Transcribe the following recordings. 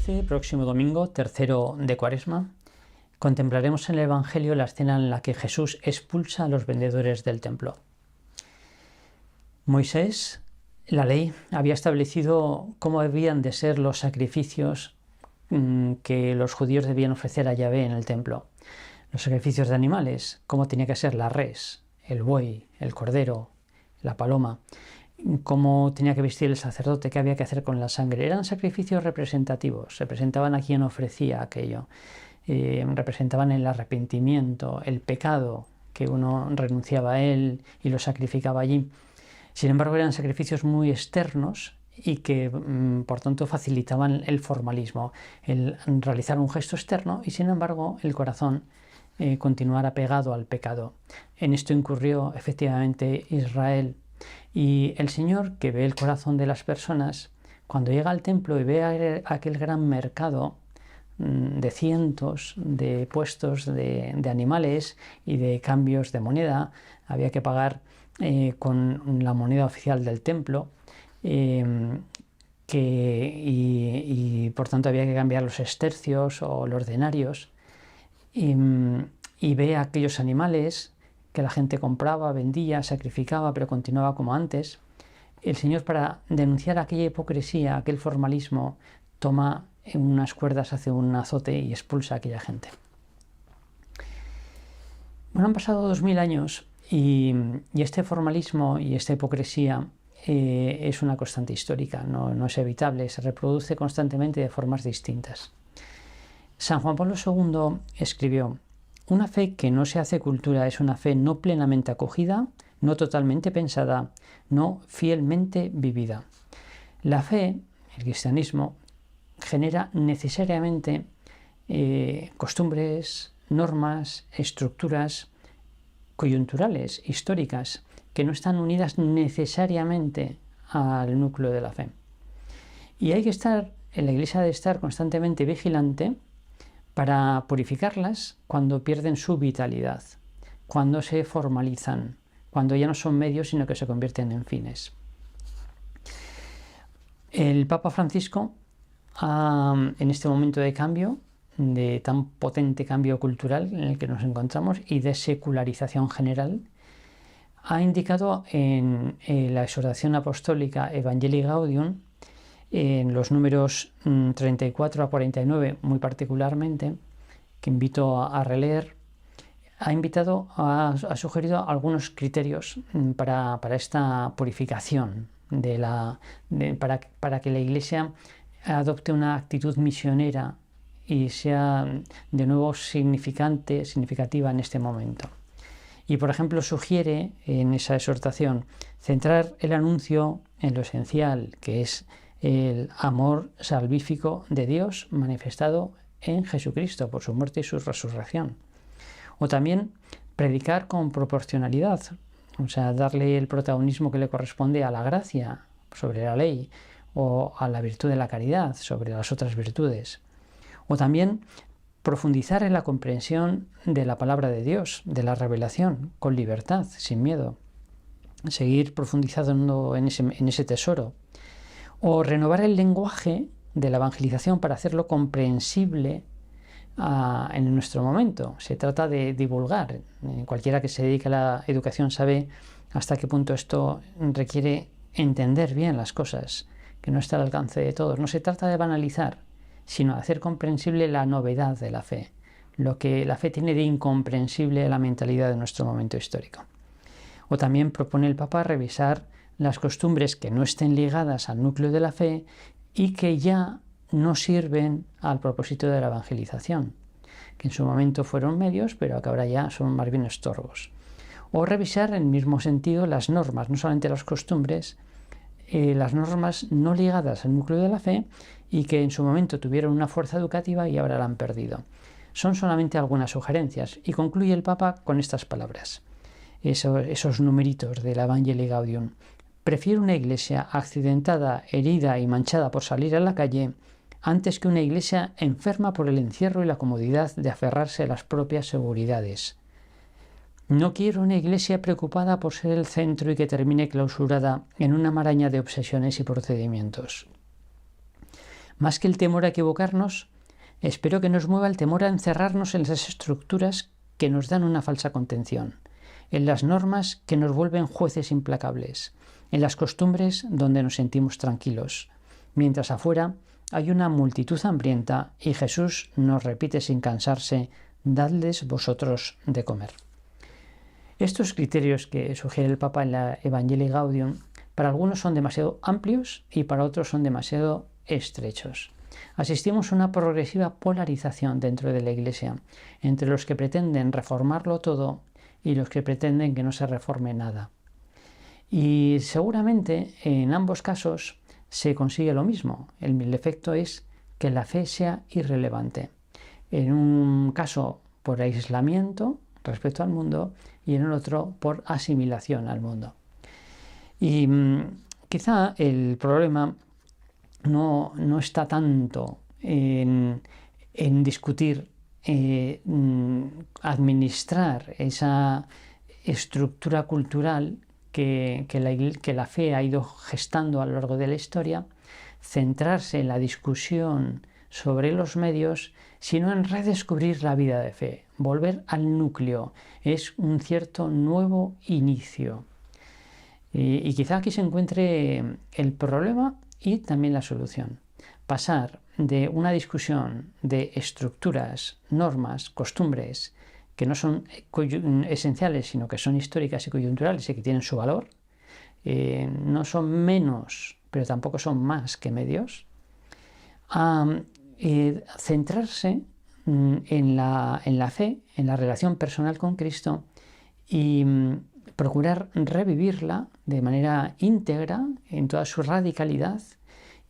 Este próximo domingo, tercero de Cuaresma, contemplaremos en el Evangelio la escena en la que Jesús expulsa a los vendedores del templo. Moisés, la ley, había establecido cómo debían de ser los sacrificios que los judíos debían ofrecer a Yahvé en el templo. Los sacrificios de animales, cómo tenía que ser la res, el buey, el cordero, la paloma, cómo tenía que vestir el sacerdote, qué había que hacer con la sangre. Eran sacrificios representativos, representaban a quien ofrecía aquello, representaban el arrepentimiento, el pecado, que uno renunciaba a él y lo sacrificaba allí. Sin embargo, eran sacrificios muy externos y que, por tanto, facilitaban el formalismo, el realizar un gesto externo y, sin embargo, el corazón continuara pegado al pecado. En esto incurrió efectivamente Israel. Y el Señor, que ve el corazón de las personas, cuando llega al templo y ve aquel gran mercado de cientos de puestos de animales y de cambios de moneda, había que pagar con la moneda oficial del templo, y por tanto había que cambiar los estercios o los denarios, y ve a aquellos animales que la gente compraba, vendía, sacrificaba, pero continuaba como antes. El Señor, para denunciar aquella hipocresía, aquel formalismo, toma unas cuerdas, hace un azote y expulsa a aquella gente. Bueno, han pasado 2000 años y este formalismo y esta hipocresía es una constante histórica, no es evitable, se reproduce constantemente de formas distintas. San Juan Pablo II escribió: una fe que no se hace cultura es una fe no plenamente acogida, no totalmente pensada, no fielmente vivida. La fe, el cristianismo, genera necesariamente costumbres, normas, estructuras coyunturales, históricas, que no están unidas necesariamente al núcleo de la fe. Y hay que estar, en la Iglesia de estar constantemente vigilante para purificarlas cuando pierden su vitalidad, cuando se formalizan, cuando ya no son medios sino que se convierten en fines. El Papa Francisco, en este momento de cambio, de tan potente cambio cultural en el que nos encontramos y de secularización general, ha indicado en la exhortación apostólica Evangelii Gaudium, en los números 34 a 49 muy particularmente, que invito a releer, ha sugerido algunos criterios para esta purificación, para que la Iglesia adopte una actitud misionera y sea de nuevo significativa en este momento. Y, por ejemplo, sugiere en esa exhortación centrar el anuncio en lo esencial, que es el amor salvífico de Dios manifestado en Jesucristo por su muerte y su resurrección. O también predicar con proporcionalidad, o sea, darle el protagonismo que le corresponde a la gracia sobre la ley o a la virtud de la caridad sobre las otras virtudes. O también profundizar en la comprensión de la palabra de Dios, de la revelación, con libertad, sin miedo. Seguir profundizando en ese tesoro. O renovar el lenguaje de la evangelización para hacerlo comprensible en nuestro momento. Se trata de divulgar. Cualquiera que se dedique a la educación sabe hasta qué punto esto requiere entender bien las cosas, que no está al alcance de todos. No se trata de banalizar, sino de hacer comprensible la novedad de la fe, lo que la fe tiene de incomprensible en la mentalidad de nuestro momento histórico. O también propone el Papa revisar las costumbres que no estén ligadas al núcleo de la fe y que ya no sirven al propósito de la evangelización, que en su momento fueron medios, pero que ahora ya son más bien estorbos. O revisar en el mismo sentido las normas, no solamente las costumbres, las normas no ligadas al núcleo de la fe y que en su momento tuvieron una fuerza educativa y ahora la han perdido. Son solamente algunas sugerencias y concluye el Papa con estas palabras, esos numeritos de la Evangelii Gaudium. Prefiero una iglesia accidentada, herida y manchada por salir a la calle antes que una iglesia enferma por el encierro y la comodidad de aferrarse a las propias seguridades. No quiero una iglesia preocupada por ser el centro y que termine clausurada en una maraña de obsesiones y procedimientos. Más que el temor a equivocarnos, espero que nos mueva el temor a encerrarnos en las estructuras que nos dan una falsa contención, en las normas que nos vuelven jueces implacables, en las costumbres donde nos sentimos tranquilos, mientras afuera hay una multitud hambrienta y Jesús nos repite sin cansarse: dadles vosotros de comer. Estos criterios que sugiere el Papa en la Evangelii Gaudium, para algunos son demasiado amplios y para otros son demasiado estrechos. Asistimos a una progresiva polarización dentro de la Iglesia, entre los que pretenden reformarlo todo y los que pretenden que no se reforme nada. Y seguramente en ambos casos se consigue lo mismo. El efecto es que la fe sea irrelevante. En un caso por aislamiento respecto al mundo y en el otro por asimilación al mundo. Y quizá el problema no está tanto en discutir, administrar esa estructura cultural que la fe ha ido gestando a lo largo de la historia, centrarse en la discusión sobre los medios, sino en redescubrir la vida de fe, volver al núcleo. Es un cierto nuevo inicio. Y quizá aquí se encuentre el problema y también la solución. Pasar de una discusión de estructuras, normas, costumbres, que no son esenciales, sino que son históricas y coyunturales y que tienen su valor, no son menos, pero tampoco son más que medios, a centrarse en la fe, en la relación personal con Cristo y procurar revivirla de manera íntegra, en toda su radicalidad,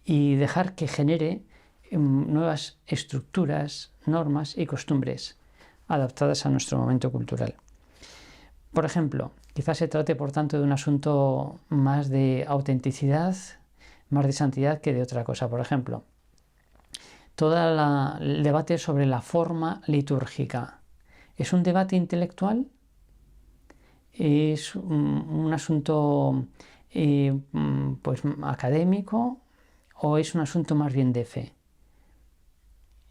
y dejar que genere nuevas estructuras, normas y costumbres adaptadas a nuestro momento cultural. Por ejemplo, quizás se trate por tanto de un asunto más de autenticidad, más de santidad que de otra cosa. Por ejemplo, todo el debate sobre la forma litúrgica es un debate intelectual, es un asunto pues académico, o es un asunto más bien de fe.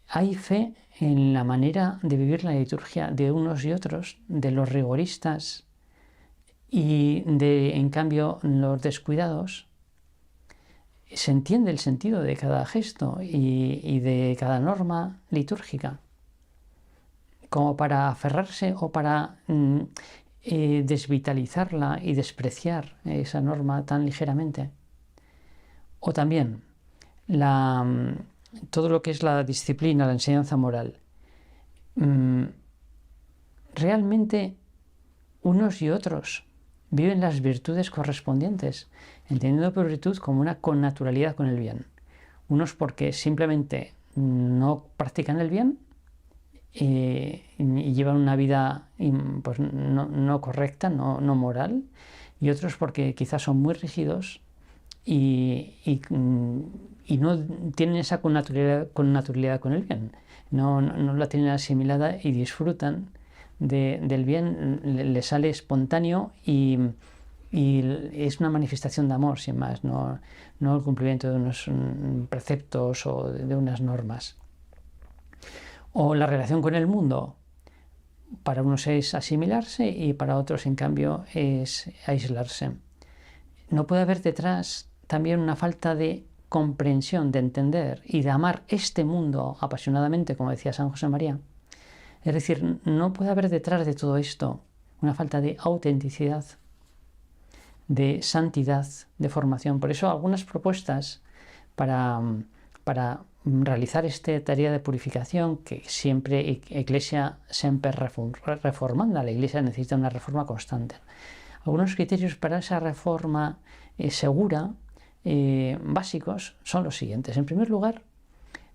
Hay fe en la manera de vivir la liturgia de unos y otros, de los rigoristas y en cambio los descuidados. Se entiende el sentido de cada gesto y de cada norma litúrgica, como para aferrarse o para desvitalizarla y despreciar esa norma tan ligeramente. O también todo lo que es la disciplina, la enseñanza moral. Realmente unos y otros viven las virtudes correspondientes, entendiendo por virtud como una connaturalidad con el bien. Unos porque simplemente no practican el bien y llevan una vida pues, no correcta, no moral, y otros porque quizás son muy rígidos y no tienen esa connaturalidad con el bien, no la tienen asimilada y disfrutan del bien, le sale espontáneo y es una manifestación de amor, sin más, no el cumplimiento de unos preceptos o de unas normas. O la relación con el mundo, para unos es asimilarse y para otros, en cambio, es aislarse. No puede haber detrás también una falta de comprensión, de entender y de amar este mundo apasionadamente, como decía San José María. Es decir, no puede haber detrás de todo esto una falta de autenticidad, de santidad, de formación. Por eso algunas propuestas para realizar esta tarea de purificación, que siempre Iglesia siempre reformanda, la Iglesia necesita una reforma constante. Algunos criterios para esa reforma segura, básicos, son los siguientes. En primer lugar,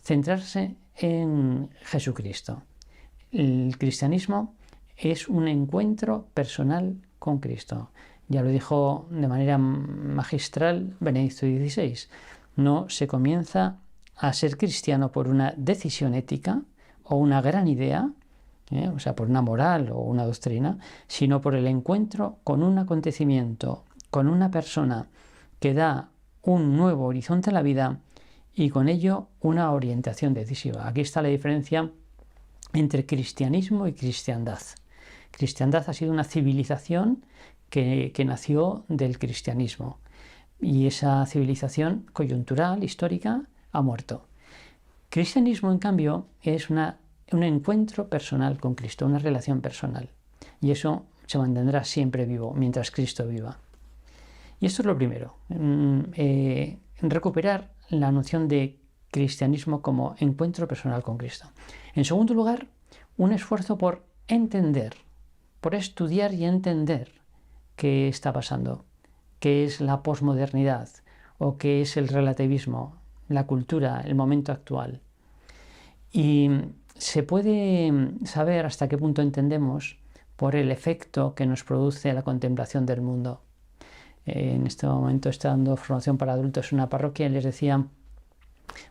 centrarse en Jesucristo. El cristianismo es un encuentro personal con Cristo. Ya lo dijo de manera magistral Benedicto XVI. No se comienza a ser cristiano por una decisión ética o una gran idea, o sea, por una moral o una doctrina, sino por el encuentro con un acontecimiento, con una persona que da un nuevo horizonte a la vida y con ello una orientación decisiva. Aquí está la diferencia entre cristianismo y cristiandad. Cristiandad ha sido una civilización que nació del cristianismo, y esa civilización coyuntural, histórica, ha muerto. Cristianismo, en cambio, es un encuentro personal con Cristo, una relación personal, y eso se mantendrá siempre vivo mientras Cristo viva. Y esto es lo primero, recuperar la noción de cristianismo como encuentro personal con Cristo. En segundo lugar, un esfuerzo por entender, por estudiar y entender qué está pasando, qué es la posmodernidad o qué es el relativismo, la cultura, el momento actual. Y se puede saber hasta qué punto entendemos por el efecto que nos produce la contemplación del mundo. En este momento está dando formación para adultos en una parroquia y les decía,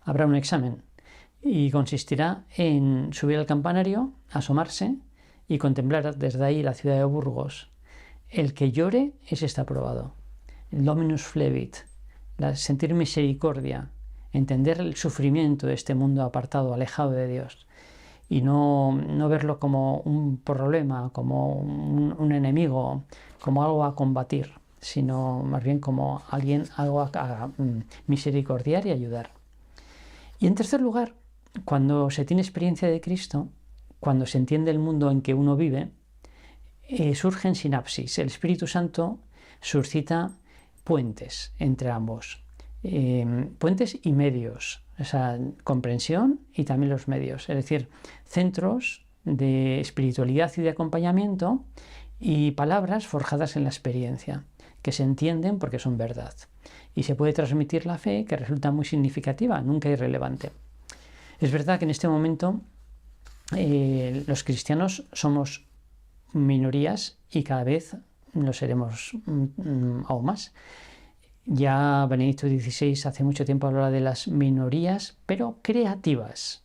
habrá un examen y consistirá en subir al campanario, asomarse y contemplar desde ahí la ciudad de Burgos. El que llore, ese está aprobado. El Dominus Flevit, sentir misericordia, entender el sufrimiento de este mundo apartado, alejado de Dios, y no verlo como un problema, como un enemigo, como algo a combatir, sino más bien como algo a misericordiar y ayudar. Y en tercer lugar, cuando se tiene experiencia de Cristo, cuando se entiende el mundo en que uno vive, surgen sinapsis. El Espíritu Santo suscita puentes entre ambos, puentes y medios, esa comprensión y también los medios, es decir, centros de espiritualidad y de acompañamiento y palabras forjadas en la experiencia, que se entienden porque son verdad. Y se puede transmitir la fe, que resulta muy significativa, nunca irrelevante. Es verdad que en este momento los cristianos somos minorías y cada vez lo seremos aún más. Ya Benedicto XVI hace mucho tiempo hablaba de las minorías, pero creativas.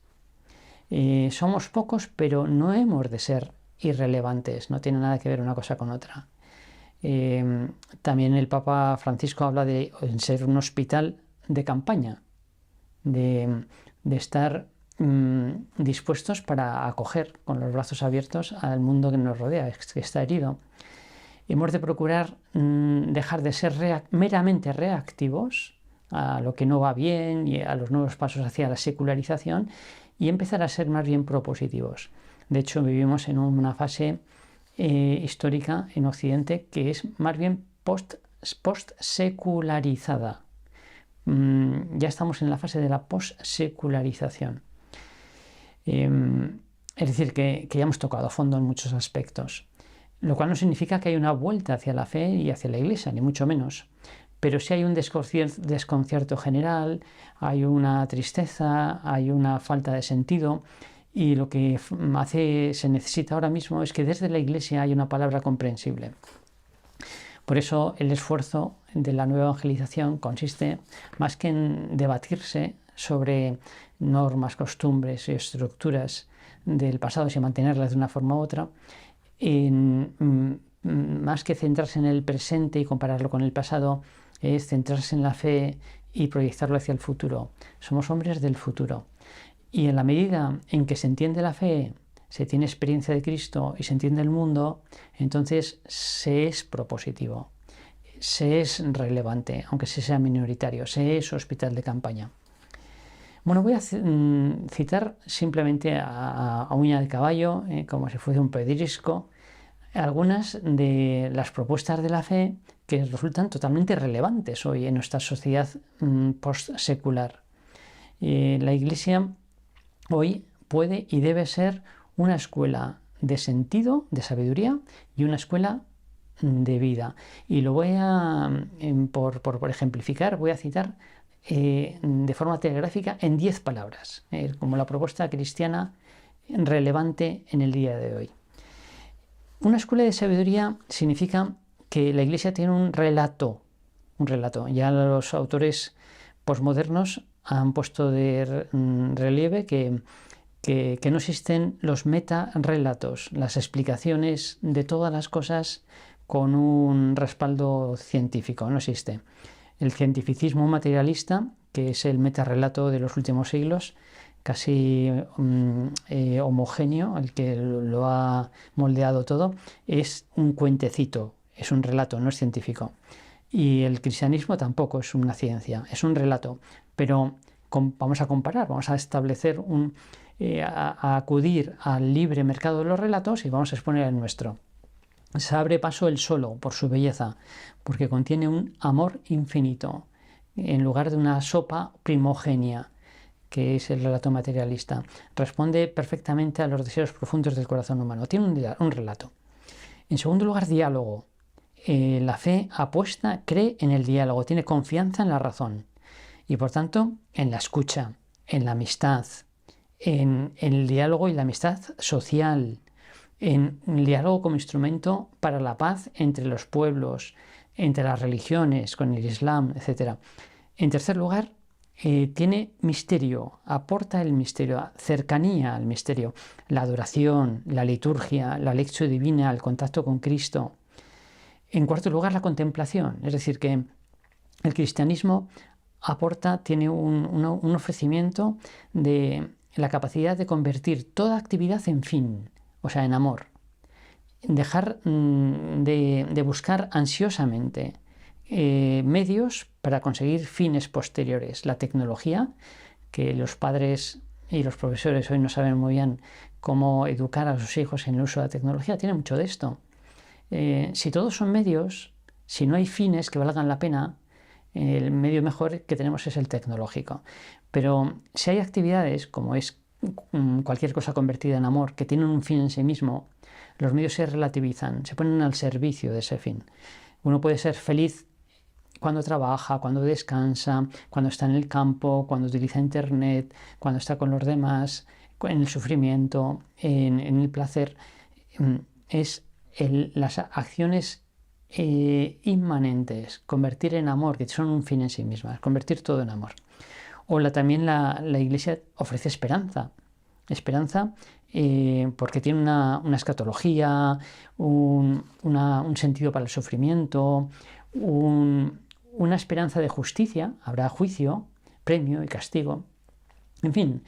Somos pocos, pero no hemos de ser irrelevantes, no tiene nada que ver una cosa con otra. También el Papa Francisco habla de ser un hospital de campaña, de estar dispuestos para acoger con los brazos abiertos al mundo que nos rodea, que está herido. Hemos de procurar dejar de ser meramente reactivos a lo que no va bien y a los nuevos pasos hacia la secularización y empezar a ser más bien propositivos. De hecho, vivimos en una fase histórica en Occidente que es más bien post-secularizada. Ya estamos en la fase de la post-secularización. Es decir, que ya hemos tocado a fondo en muchos aspectos, lo cual no significa que haya una vuelta hacia la fe y hacia la Iglesia, ni mucho menos. Pero sí hay un desconcierto general, hay una tristeza, hay una falta de sentido, y lo que se necesita ahora mismo es que desde la Iglesia haya una palabra comprensible. Por eso el esfuerzo de la nueva evangelización consiste más que en debatirse sobre normas, costumbres y estructuras del pasado y mantenerlas de una forma u otra, más que centrarse en el presente y compararlo con el pasado, es centrarse en la fe y proyectarlo hacia el futuro. Somos hombres del futuro. Y en la medida en que se entiende la fe, se tiene experiencia de Cristo y se entiende el mundo, entonces se es propositivo, se es relevante, aunque se sea minoritario, se es hospital de campaña. Bueno, voy a citar simplemente a uña de caballo, como si fuese un pedrisco, algunas de las propuestas de la fe que resultan totalmente relevantes hoy en nuestra sociedad post-secular. La Iglesia hoy puede y debe ser una escuela de sentido, de sabiduría y una escuela de vida. Y lo voy a, por ejemplificar, voy a citar de forma telegráfica en 10 palabras, como la propuesta cristiana relevante en el día de hoy. Una escuela de sabiduría significa que la Iglesia tiene un relato. Ya los autores posmodernos han puesto de relieve que no existen los metarrelatos, las explicaciones de todas las cosas con un respaldo científico, no existe. El cientificismo materialista, que es el metarrelato de los últimos siglos, casi homogéneo, el que lo ha moldeado todo, es un cuentecito, es un relato, no es científico. Y el cristianismo tampoco es una ciencia, es un relato. Pero vamos a comparar, vamos a establecer a acudir al libre mercado de los relatos y vamos a exponer el nuestro. Se abre paso el solo por su belleza, porque contiene un amor infinito, en lugar de una sopa primogénea, que es el relato materialista. Responde perfectamente a los deseos profundos del corazón humano. Tiene un relato. En segundo lugar, diálogo. La fe apuesta, cree en el diálogo, tiene confianza en la razón y por tanto en la escucha, en la amistad, en el diálogo y la amistad social, en el diálogo como instrumento para la paz entre los pueblos, entre las religiones, con el Islam, etc. En tercer lugar, tiene misterio, aporta el misterio, cercanía al misterio, la adoración, la liturgia, la lección divina, el contacto con Cristo. En cuarto lugar, la contemplación, es decir, que el cristianismo tiene un ofrecimiento de la capacidad de convertir toda actividad en fin, o sea, en amor. Dejar de buscar ansiosamente medios para conseguir fines posteriores. La tecnología, que los padres y los profesores hoy no saben muy bien cómo educar a sus hijos en el uso de la tecnología, tiene mucho de esto. Si todos son medios, si no hay fines que valgan la pena, el medio mejor que tenemos es el tecnológico. Pero si hay actividades, como es cualquier cosa convertida en amor, que tienen un fin en sí mismo, los medios se relativizan, se ponen al servicio de ese fin. Uno puede ser feliz cuando trabaja, cuando descansa, cuando está en el campo, cuando utiliza internet, cuando está con los demás, en el sufrimiento, en el placer. Las acciones inmanentes, convertir en amor, que son un fin en sí mismas, convertir todo en amor. También la Iglesia ofrece esperanza. Esperanza porque tiene una escatología, un sentido para el sufrimiento, una esperanza de justicia, habrá juicio, premio y castigo. En fin,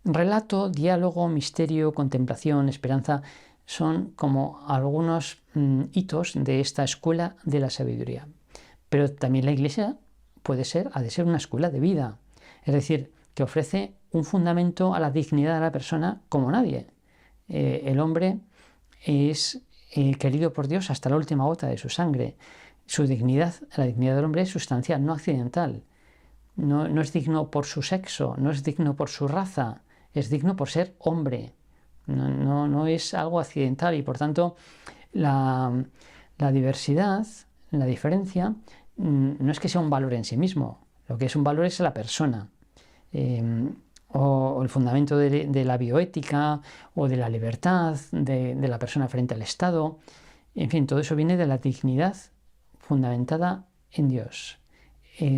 relato, diálogo, misterio, contemplación, esperanza son como algunos hitos de esta escuela de la sabiduría. Pero también la Iglesia ha de ser una escuela de vida, es decir, que ofrece un fundamento a la dignidad de la persona como nadie. El hombre es querido por Dios hasta la última gota de su sangre. La dignidad del hombre es sustancial, no accidental. No es digno por su sexo, no es digno por su raza, es digno por ser hombre. No es algo accidental y por tanto la diversidad, la diferencia, no es que sea un valor en sí mismo, lo que es un valor es la persona. O el fundamento de la bioética o de la libertad de la persona frente al Estado. En fin, todo eso viene de la dignidad fundamentada en Dios.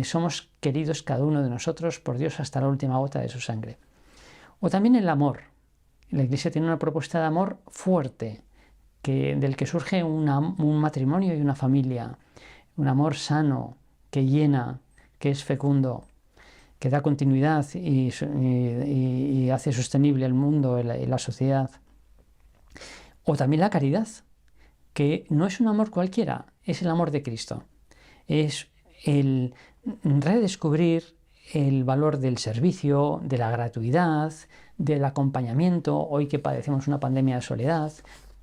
Somos queridos cada uno de nosotros por Dios hasta la última gota de su sangre. O también el amor. La Iglesia tiene una propuesta de amor fuerte, del que surge un matrimonio y una familia. Un amor sano, que llena, que es fecundo, que da continuidad y hace sostenible el mundo y la sociedad. O también la caridad, que no es un amor cualquiera, es el amor de Cristo. Es el redescubrir el valor del servicio, de la gratuidad, del acompañamiento. Hoy que padecemos una pandemia de soledad,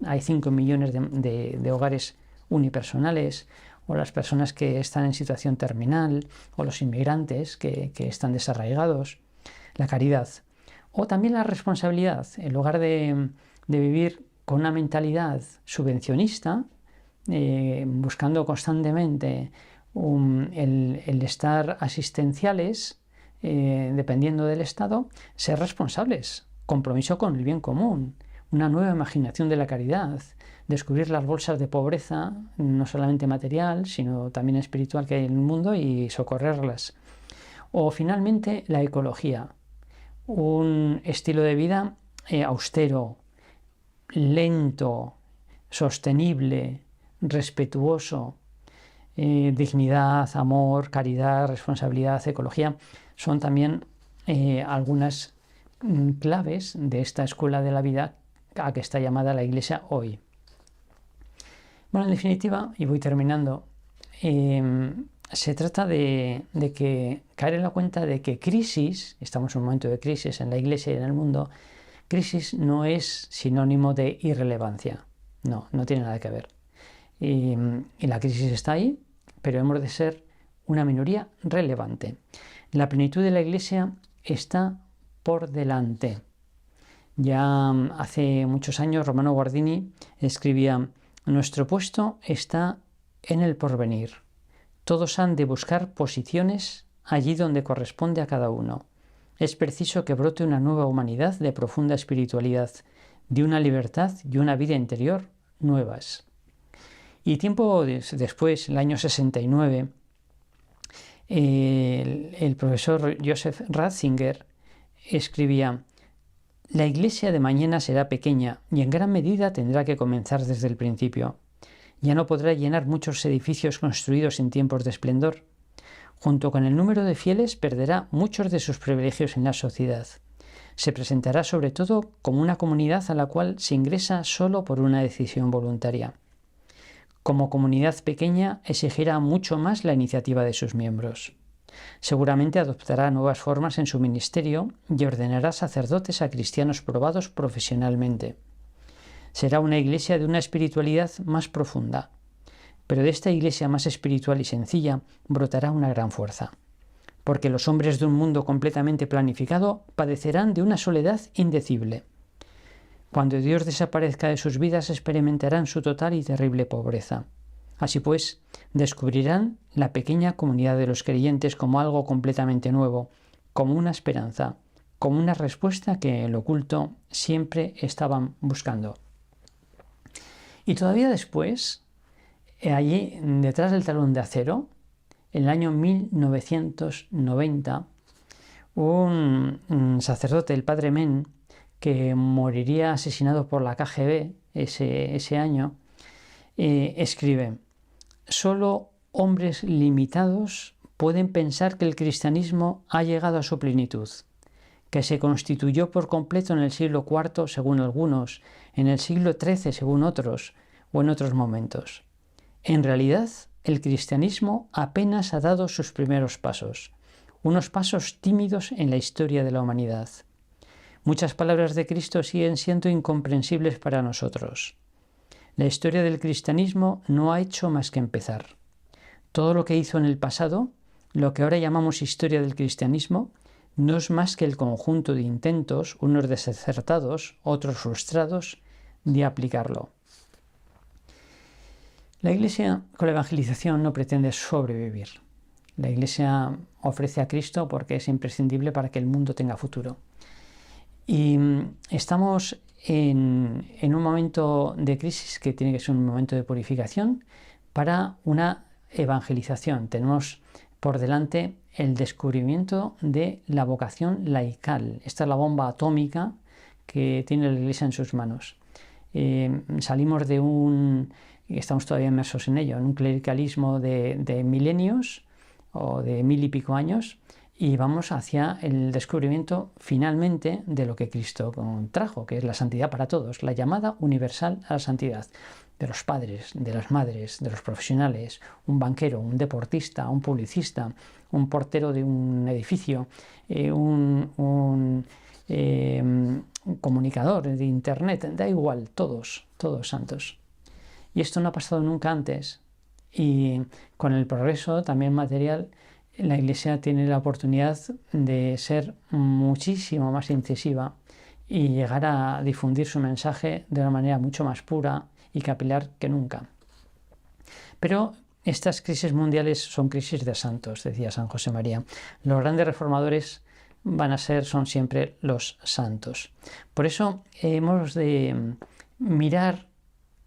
hay 5 millones de hogares unipersonales, o las personas que están en situación terminal, o los inmigrantes que están desarraigados, la caridad. O también la responsabilidad, en lugar de vivir con una mentalidad subvencionista, buscando constantemente el estar asistenciales, dependiendo del Estado, ser responsables, compromiso con el bien común, una nueva imaginación de la caridad, descubrir las bolsas de pobreza, no solamente material, sino también espiritual que hay en el mundo y socorrerlas. O finalmente la ecología, un estilo de vida austero, lento, sostenible, respetuoso, dignidad, amor, caridad, responsabilidad, ecología, son también algunas claves de esta escuela de la vida a que está llamada la Iglesia hoy. Bueno, en definitiva, y voy terminando, se trata de que caer en la cuenta de que crisis, estamos en un momento de crisis en la Iglesia y en el mundo, crisis no es sinónimo de irrelevancia, no tiene nada que ver. Y la crisis está ahí, pero hemos de ser una minoría relevante. La plenitud de la Iglesia está por delante. Ya hace muchos años Romano Guardini escribía: nuestro puesto está en el porvenir. Todos han de buscar posiciones allí donde corresponde a cada uno. Es preciso que brote una nueva humanidad de profunda espiritualidad, de una libertad y una vida interior nuevas. Y tiempo después, el año 69, el profesor Joseph Ratzinger escribía: la Iglesia de mañana será pequeña y en gran medida tendrá que comenzar desde el principio. Ya no podrá llenar muchos edificios construidos en tiempos de esplendor. Junto con el número de fieles perderá muchos de sus privilegios en la sociedad. Se presentará sobre todo como una comunidad a la cual se ingresa solo por una decisión voluntaria. Como comunidad pequeña exigirá mucho más la iniciativa de sus miembros. Seguramente adoptará nuevas formas en su ministerio y ordenará sacerdotes a cristianos probados profesionalmente. Será una iglesia de una espiritualidad más profunda, pero de esta iglesia más espiritual y sencilla brotará una gran fuerza, porque los hombres de un mundo completamente planificado padecerán de una soledad indecible. Cuando Dios desaparezca de sus vidas experimentarán su total y terrible pobreza. Así pues, descubrirán la pequeña comunidad de los creyentes como algo completamente nuevo, como una esperanza, como una respuesta que en lo oculto siempre estaban buscando. Y todavía después, allí detrás del telón de acero, en el año 1990, un sacerdote, el padre Men, que moriría asesinado por la KGB ese año, escribe: solo hombres limitados pueden pensar que el cristianismo ha llegado a su plenitud, que se constituyó por completo en el siglo IV según algunos, en el siglo XIII según otros, o en otros momentos. En realidad, el cristianismo apenas ha dado sus primeros pasos, unos pasos tímidos en la historia de la humanidad. Muchas palabras de Cristo siguen siendo incomprensibles para nosotros. La historia del cristianismo no ha hecho más que empezar. Todo lo que hizo en el pasado, lo que ahora llamamos historia del cristianismo, no es más que el conjunto de intentos, unos desacertados, otros frustrados, de aplicarlo. La Iglesia con la evangelización no pretende sobrevivir. La Iglesia ofrece a Cristo porque es imprescindible para que el mundo tenga futuro. Y estamos en un momento de crisis que tiene que ser un momento de purificación para una evangelización. Tenemos por delante el descubrimiento de la vocación laical. Esta es la bomba atómica que tiene la Iglesia en sus manos. Salimos de estamos todavía inmersos en ello, en un clericalismo de milenios o de 1000 y pico años, y vamos hacia el descubrimiento finalmente de lo que Cristo trajo, que es la santidad para todos, la llamada universal a la santidad, de los padres, de las madres, de los profesionales, un banquero, un deportista, un publicista, un portero de un edificio, un comunicador de internet, da igual, todos santos. Y esto no ha pasado nunca antes, y con el progreso también material, la Iglesia tiene la oportunidad de ser muchísimo más incisiva y llegar a difundir su mensaje de una manera mucho más pura y capilar que nunca. Pero estas crisis mundiales son crisis de santos, decía San José María. Los grandes reformadores son siempre los santos. Por eso hemos de mirar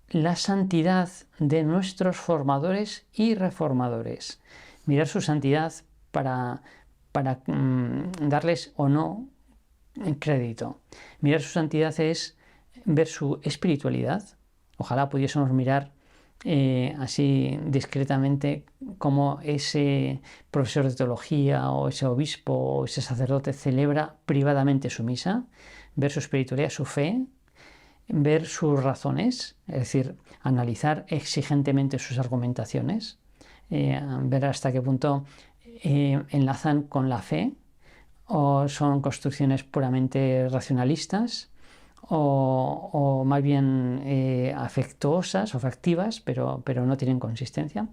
la santidad de nuestros formadores y reformadores. Mirar su santidad para darles o no crédito. Mirar su santidad es ver su espiritualidad. Ojalá pudiésemos mirar así discretamente, cómo ese profesor de teología o ese obispo o ese sacerdote celebra privadamente su misa, ver su espiritualidad, su fe, ver sus razones, es decir, analizar exigentemente sus argumentaciones, ver hasta qué punto enlazan con la fe o son construcciones puramente racionalistas o más bien afectuosas o afectivas, pero no tienen consistencia,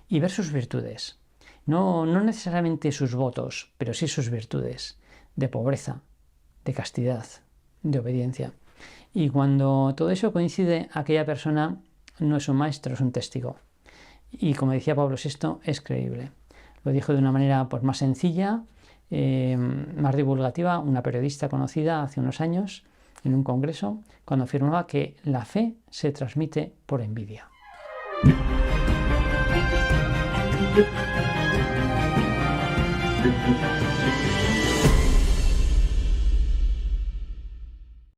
y ver sus virtudes. No necesariamente sus votos, pero sí sus virtudes de pobreza, de castidad, de obediencia. Y cuando todo eso coincide, aquella persona no es un maestro, es un testigo. Y como decía Pablo VI, es creíble. Lo dijo de una manera pues, más sencilla, más divulgativa, una periodista conocida hace unos años en un congreso, cuando afirmaba que la fe se transmite por envidia.